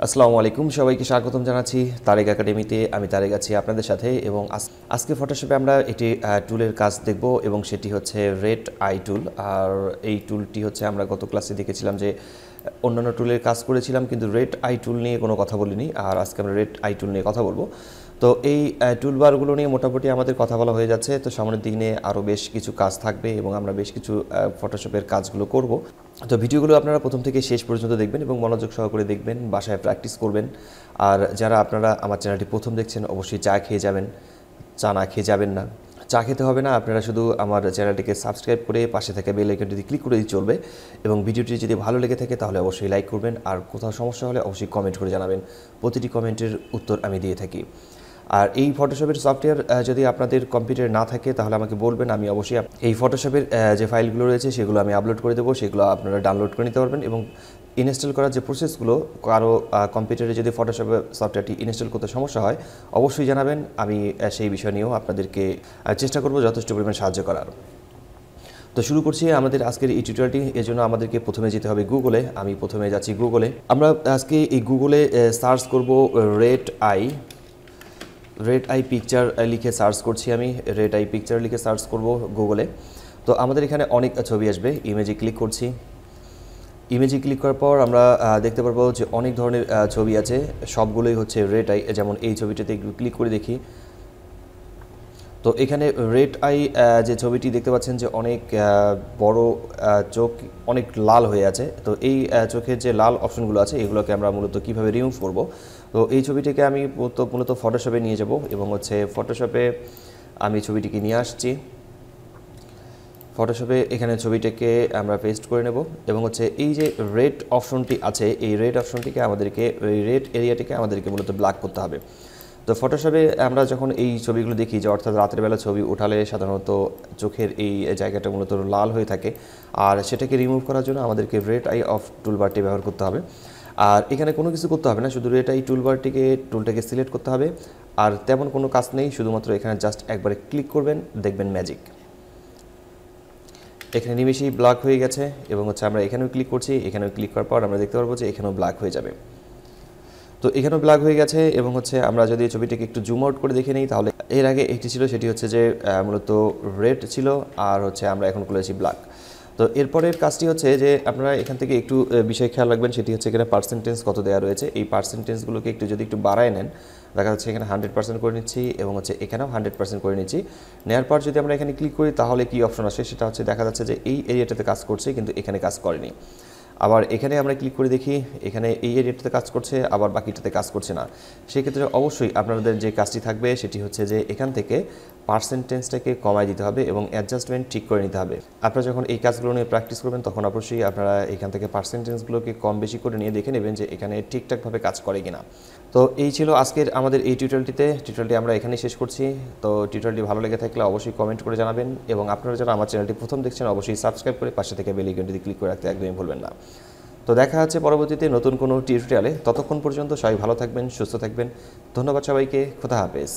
আসসালামু আলাইকুম, সবাইকে স্বাগতম জানাচ্ছি তারেক একাডেমিতে। আমি তারেক আছি আপনাদের সাথে এবং আজকে ফটোশপে আমরা একটি টুলের কাজ দেখব এবং সেটি হচ্ছে রেড আই টুল। আর এই টুলটি হচ্ছে আমরা গত ক্লাসে দেখেছিলাম যে অন্যান্য টুলের কাজ করেছিলাম, কিন্তু রেড আই টুল নিয়ে কোনো কথা বলিনি। আর আজকে আমরা রেড আই টুল নিয়ে কথা বলবো। তো এই টুলবারগুলো নিয়ে মোটামুটি আমাদের কথা বলা হয়ে যাচ্ছে। তো সামনের দিনে আরও বেশ কিছু কাজ থাকবে এবং আমরা বেশ কিছু ফটোশপের কাজগুলো করব। তো ভিডিওগুলো আপনারা প্রথম থেকে শেষ পর্যন্ত দেখবেন এবং মনোযোগ সহকারে দেখবেন, বাসায় প্র্যাকটিস করবেন। আর যারা আপনারা আমার চ্যানেলটি প্রথম দেখছেন অবশ্যই চা খেয়ে যাবেন, চা না খেয়ে যাবেন না। চা খেতে হবে না, আপনারা শুধু আমার চ্যানেলটিকে সাবস্ক্রাইব করে পাশে থেকে বেল আইকনটি ক্লিক করে চলবে। এবং ভিডিওটি যদি ভালো লেগে থাকে তাহলে অবশ্যই লাইক করবেন, আর কোথাও সমস্যা হলে অবশ্যই কমেন্ট করে জানাবেন। প্রতিটি কমেন্টের উত্তর আমি দিয়ে থাকি। আর এই ফটোশপের সফটওয়্যার যদি আপনাদের কম্পিউটারে না থাকে তাহলে আমাকে বলবেন, আমি অবশ্যই এই ফটোশপের যে ফাইলগুলো রয়েছে সেগুলো আমি আপলোড করে দেবো, সেগুলো আপনারা ডাউনলোড করে নিতে পারবেন। এবং ইনস্টল করার যে প্রসেসগুলো, কারো কম্পিউটারে যদি ফটোশপের সফটওয়্যারটি ইনস্টল করতে সমস্যা হয় অবশ্যই জানাবেন, আমি সেই বিষয় নিয়েও আপনাদেরকে চেষ্টা করব যথেষ্ট পরিমাণ সাহায্য করার। তো শুরু করছি আমাদের আজকের এই টিউটোরিয়ালটি। এর জন্য আমাদেরকে প্রথমে যেতে হবে গুগলে। আমি প্রথমে যাচ্ছি গুগলে। আমরা আজকে এই গুগলে সার্চ করব রেড আই পিকচার লিখে সার্চ করছি। আমি রেড আই পিকচার লিখে সার্চ করব গুগলে। তো আমাদের এখানে অনেক ছবি আসবে। ইমেজে ক্লিক করছি। ইমেজে ক্লিক করার পর আমরা দেখতে পারবো যে অনেক ধরনের ছবি আছে, সবগুলোই হচ্ছে রেড আই। যেমন এই ছবিটাতে একটু ক্লিক করে দেখি। তো এখানে রেড আই যে ছবিটি দেখতে পাচ্ছেন যে অনেক বড় চোখ, অনেক লাল হয়ে আছে। তো এই চোখের যে লাল অপশনগুলো আছে এগুলোকে আমরা মূলত কীভাবে রিমুভ করব। তো এই ছবিটিকে আমি মূলত ফটোশপে নিয়ে যাব এবং হচ্ছে ফটোশপে আমি ছবিটিকে নিয়ে আসছি। ফটোশপে এখানে ছবিটাকে আমরা পেস্ট করে নেব এবং হচ্ছে এই যে রেড অপশনটি আছে এই রেড অপশনটিকে আমাদেরকে, এই রেড এরিয়াটিকে আমাদেরকে মূলত ব্ল্যাক করতে হবে। তো ফটোশপে আমরা যখন এই ছবিগুলো দেখি, যে অর্থাৎ রাতের বেলা ছবি উঠালে সাধারণত চোখের এই জায়গাটা মূলত লাল হয়ে থাকে, আর সেটাকে রিমুভ করার জন্য আমাদেরকে রেড আই অফ টুলবারটি ব্যবহার করতে হবে। আর এখানে কোনো কিছু করতে হবে না, শুধু রেড আই টুলটাকে সিলেক্ট করতে হবে। আর তেমন কোনো কাজ নেই, শুধুমাত্র এখানে জাস্ট একবারে ক্লিক করবেন, দেখবেন ম্যাজিক এখানে নিমেষেই ব্ল্যাক হয়ে গেছে। এবং হচ্ছে আমরা এখানেও ক্লিক করছি, এখানেও ক্লিক করার পর আমরা দেখতে পারবো যে এখানেও ব্ল্যাক হয়ে যাবে। তো এখানেও ব্ল্যাক হয়ে গেছে। এবং হচ্ছে আমরা যদি ছবিটাকে একটু জুম আউট করে দেখে নিই, তাহলে এর আগে একটি ছিল, সেটি হচ্ছে যে মূলত রেড ছিল, আর হচ্ছে আমরা এখন করেছি ব্ল্যাক। তো এরপরের কাজটি হচ্ছে যে আপনারা এখান থেকে একটু বিষয় খেয়াল রাখবেন, সেটি হচ্ছে এখানে পার্সেন্টেজ কত দেওয়া রয়েছে। এই পার্সেন্টেজগুলোকে যদি একটু বাড়ায় নেন, দেখা যাচ্ছে এখানে 100% করে নিচ্ছি এবং হচ্ছে এখানেও 100% করে নিচ্ছি। নেওয়ার পর যদি আমরা এখানে ক্লিক করি তাহলে কি অপশন আসে, সেটা হচ্ছে দেখা যাচ্ছে যে এই এরিয়াটাতে কাজ করছে কিন্তু এখানে কাজ করেনি। আবার এখানে আমরা ক্লিক করে দেখি, এখানে এই এরিয়াটাতে কাজ করছে, আবার বাকিটাতে কাজ করছে না। সেক্ষেত্রে অবশ্যই আপনাদের যে কাজটি থাকবে সেটি হচ্ছে যে এখান থেকে পার্সেন্টেজটাকে কমায় দিতে হবে এবং অ্যাডজাস্টমেন্ট ঠিক করে নিতে হবে। আপনারা যখন এই কাজগুলো নিয়ে প্র্যাকটিস করবেন তখন অবশ্যই আপনারা এখান থেকে পার্সেন্টেজগুলোকে কম বেশি করে নিয়ে দেখে নেবেন যে এখানে ঠিকঠাকভাবে কাজ করে কিনা। তো এই ছিল আজকের আমাদের এই টিউটোরিয়ালটি আমরা এখানেই শেষ করছি। তো টিউটোরিয়ালটি ভালো লেগে থাকলে অবশ্যই কমেন্ট করে জানাবেন এবং আপনারা যারা আমার চ্যানেলটি প্রথম দেখছেন অবশ্যই সাবস্ক্রাইব করে পাশে থেকে বেল আইকনটি ক্লিক করে রাখতে একদমই ভুলবেন না। তো দেখা হচ্ছে পরবর্তীতে নতুন কোনো টিউটোরিয়ালে। ততক্ষণ পর্যন্ত সবাই ভালো থাকবেন, সুস্থ থাকবেন। ধন্যবাদ সবাইকে। খোদা হাফেজ।